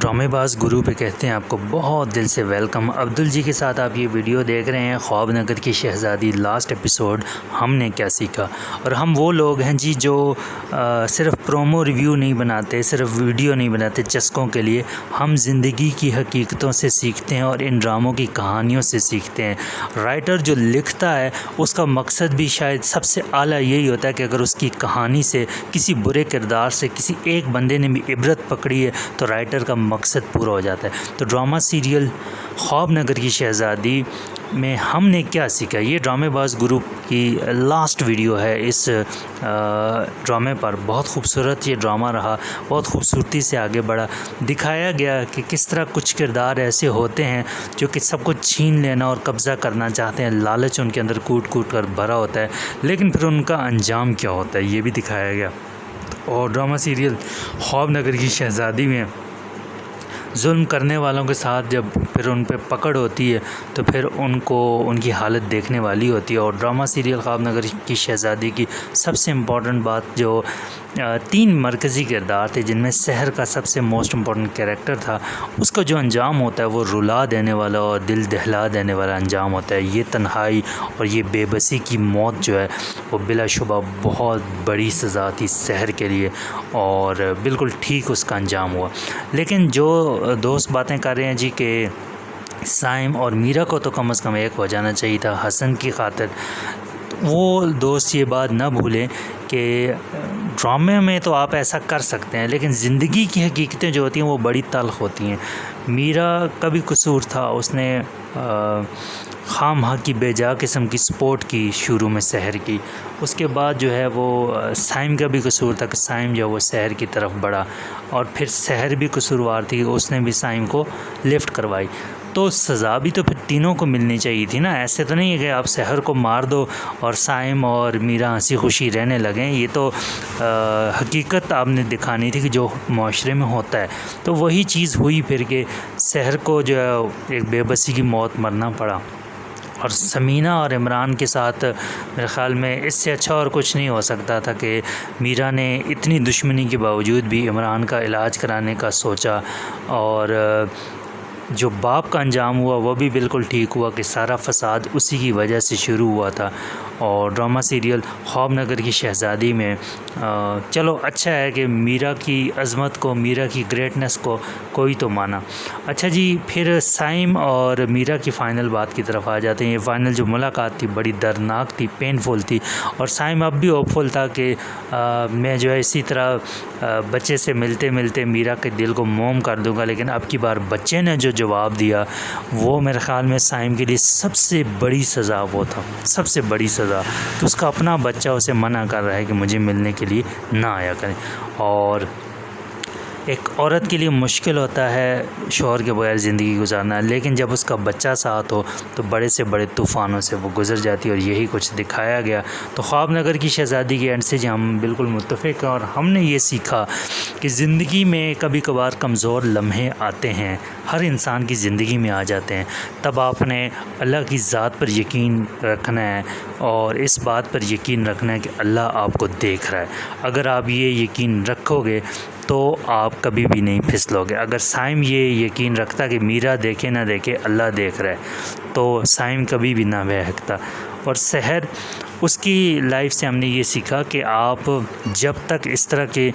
ड्रामेबाज गुरु पे कहते हैं आपको बहुत दिल से वेलकम। अब्दुल जी के साथ आप ये वीडियो देख रहे हैं ख्वाब नगर की शहज़ादी लास्ट एपिसोड हमने क्या सीखा। और हम वो लोग हैं जी जो सिर्फ प्रोमो रिव्यू नहीं बनाते, सिर्फ वीडियो नहीं बनाते चस्कों के लिए। हम ज़िंदगी की हकीकतों से सीखते हैं और इन ड्रामों की कहानियों से सीखते हैं। राइटर जो लिखता है उसका मकसद भी शायद सबसे आला यही होता है कि अगर उसकी कहानी से किसी बुरे किरदार से किसी एक बंदे ने भी इबरत पकड़ी है तो राइटर का मकसद पूरा हो जाता है। तो ड्रामा सीरियल ख्वाब नगर की शहज़ादी में हमने क्या सीखा, ये ड्रामेबाज गुरु की लास्ट वीडियो है। इस ड्रामे पर बहुत खूबसूरत ये ड्रामा रहा, बहुत खूबसूरती से आगे बढ़ा। दिखाया गया कि किस तरह कुछ किरदार ऐसे होते हैं जो कि सब कुछ छीन लेना और कब्ज़ा करना चाहते हैं। लालच उनके अंदर कूट कूट कर भरा होता है, लेकिन फिर उनका अंजाम क्या होता है ये भी दिखाया गया। और ड्रामा सीरियल ख्वाब नगर की शहज़ादी में जुल्म करने वालों के साथ जब फिर उन पे पकड़ होती है तो फिर उनको उनकी हालत देखने वाली होती है। और ड्रामा सीरियल ख्वाब नगर की शहज़ादी की सबसे इम्पॉर्टेंट बात, जो 3 मरकज़ी किरदार थे जिनमें सहर का सबसे मोस्ट इम्पॉर्टेंट कैरेक्टर था, उसका जो अंजाम होता है वो रुला देने वाला और दिल दहला देने वाला अंजाम होता है। ये तन्हाई और ये बेबसी की मौत जो है वो बिलाशुबा बहुत बड़ी सज़ा थी सहर के लिए और बिल्कुल ठीक उसका अंजाम हुआ। लेकिन जो दोस्त बातें कर रहे हैं जी कि साइम और मीरा को तो कम से कम एक हो जाना चाहिए था हसन की खातिर, वो दोस्त ये बात ना भूलें कि ड्रामे में तो आप ऐसा कर सकते हैं लेकिन ज़िंदगी की हकीकतें जो होती हैं वो बड़ी तल्ख़ होती हैं। मीरा का भी कसूर था, उसने खामखा की बेजा किस्म की सपोर्ट की शुरू में सहर की। उसके बाद जो है वो साइम का भी कसूर था कि साइम जो वो सहर की तरफ बढ़ा और फिर सहर भी कसूरवार थी, उसने भी साइम को लिफ्ट करवाई। तो सज़ा भी तो फिर तीनों को मिलनी चाहिए थी ना। ऐसे तो नहीं है कि आप सहर को मार दो और साइम और मीरा हंसी खुशी रहने लगें। ये तो हकीकत आपने दिखानी थी कि जो माशरे में होता है। तो वही चीज़ हुई फिर कि सहर को जो है एक बेबसी की मौत मरना पड़ा। और समीना और इमरान के साथ मेरे ख़्याल में इससे अच्छा और कुछ नहीं हो सकता था कि मीरा ने इतनी दुश्मनी के बावजूद भी इमरान का इलाज कराने का सोचा। और जो बाप का अंजाम हुआ वो भी बिल्कुल ठीक हुआ कि सारा फसाद उसी की वजह से शुरू हुआ था। और ड्रामा सीरियल ख्वाब नगर की शहज़ादी में चलो अच्छा है कि मीरा की अज़मत को, मीरा की ग्रेटनेस को कोई तो माना। अच्छा जी, फिर साइम और मीरा की फ़ाइनल बात की तरफ आ जाते हैं। ये फ़ाइनल जो मुलाकात थी बड़ी दर्दनाक थी, पेनफुल थी। और साइम अब भी होपफुल था कि मैं जो है इसी तरह बच्चे से मिलते मिलते मीरा के दिल को मोम कर दूंगा। लेकिन अब की बार बच्चे ने जो जवाब दिया वो मेरे ख़्याल में साइम के लिए सबसे बड़ी सज़ा वो था, सबसे बड़ी सज़ा। तो उसका अपना बच्चा उसे मना कर रहा है कि मुझे मिलने के लिए ना आया करें। और एक औरत के लिए मुश्किल होता है शौहर के बगैर ज़िंदगी गुजारना, लेकिन जब उसका बच्चा साथ हो तो बड़े से बड़े तूफ़ानों से वो गुज़र जाती है। और यही कुछ दिखाया गया। तो ख्वाब नगर की शहज़ादी के एंड से जो हम बिल्कुल मुत्तफ़िक़ हैं और हमने ये सीखा कि ज़िंदगी में कभी कभार कमज़ोर लम्हे आते हैं, हर इंसान की ज़िंदगी में आ जाते हैं। तब आपने अल्लाह की ज़ात पर यकीन रखना है और इस बात पर यकीन रखना है कि अल्लाह आपको देख रहा है। अगर आप ये यकीन रखोगे तो आप कभी भी नहीं फिसलोगे। अगर साइम ये यकीन रखता कि मीरा देखे ना देखे अल्लाह देख रहा है तो साइम कभी भी ना बहकता। और सहर, उसकी लाइफ से हमने ये सीखा कि आप जब तक इस तरह के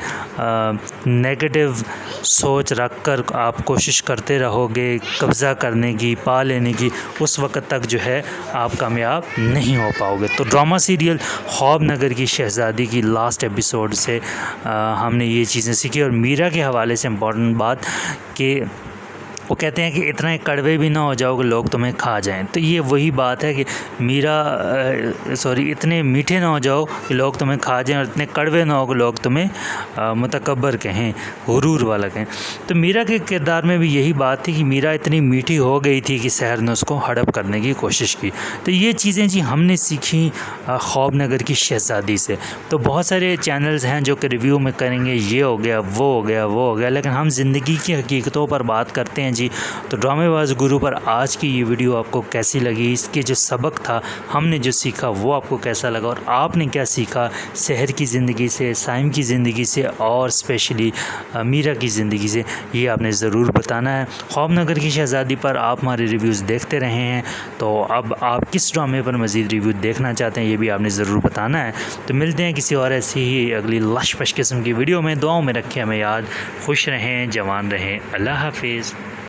नेगेटिव सोच रख कर आप कोशिश करते रहोगे कब्ज़ा करने की, पा लेने की, उस वक़्त तक जो है आप कामयाब नहीं हो पाओगे। तो ड्रामा सीरियल ख्वाब नगर की शहज़ादी की लास्ट एपिसोड से हमने ये चीज़ें सीखी। और मीरा के हवाले से इम्पॉर्टेंट बात कि वो कहते हैं कि इतना कड़वे भी ना हो जाओ कि लोग तुम्हें खा जाएं। तो ये वही बात है कि इतने मीठे ना हो जाओ कि लोग तुम्हें खा जाएं और इतने कड़वे ना हो कि लोग तुम्हें मुतकब्बर कहें, गुरूर वाला कहें। तो मीरा के किरदार में भी यही बात थी कि मीरा इतनी मीठी हो गई थी कि सहर ने उसको हड़प करने की कोशिश की। तो ये चीज़ें जी हमने सीखी ख्वाब नगर की शहज़ादी से। तो बहुत सारे चैनल्स हैं जो कि रिव्यू में करेंगे ये हो गया, वो हो गया, वो हो गया, लेकिन हम ज़िंदगी की हकीकतों पर बात करते हैं जी। तो ड्रामेबाज गुरु पर आज की ये वीडियो आपको कैसी लगी, इसके जो सबक था, हमने जो सीखा वो आपको कैसा लगा और आपने क्या सीखा शहर की ज़िंदगी से, साइम की ज़िंदगी से और स्पेशली मीरा की ज़िंदगी से, ये आपने ज़रूर बताना है। ख्वाबनगर की शहज़ादी पर आप हमारे रिव्यूज़ देखते रहे हैं, तो अब आप किस ड्रामे पर मज़ीद रिव्यू देखना चाहते हैं ये भी आपने ज़रूर बताना है। तो मिलते हैं किसी और ऐसी ही अगली लश-पश किस्म की वीडियो में। दुआओं में रखें हमें याद। खुश रहें, जवान रहें। अल्लाह हाफिज़।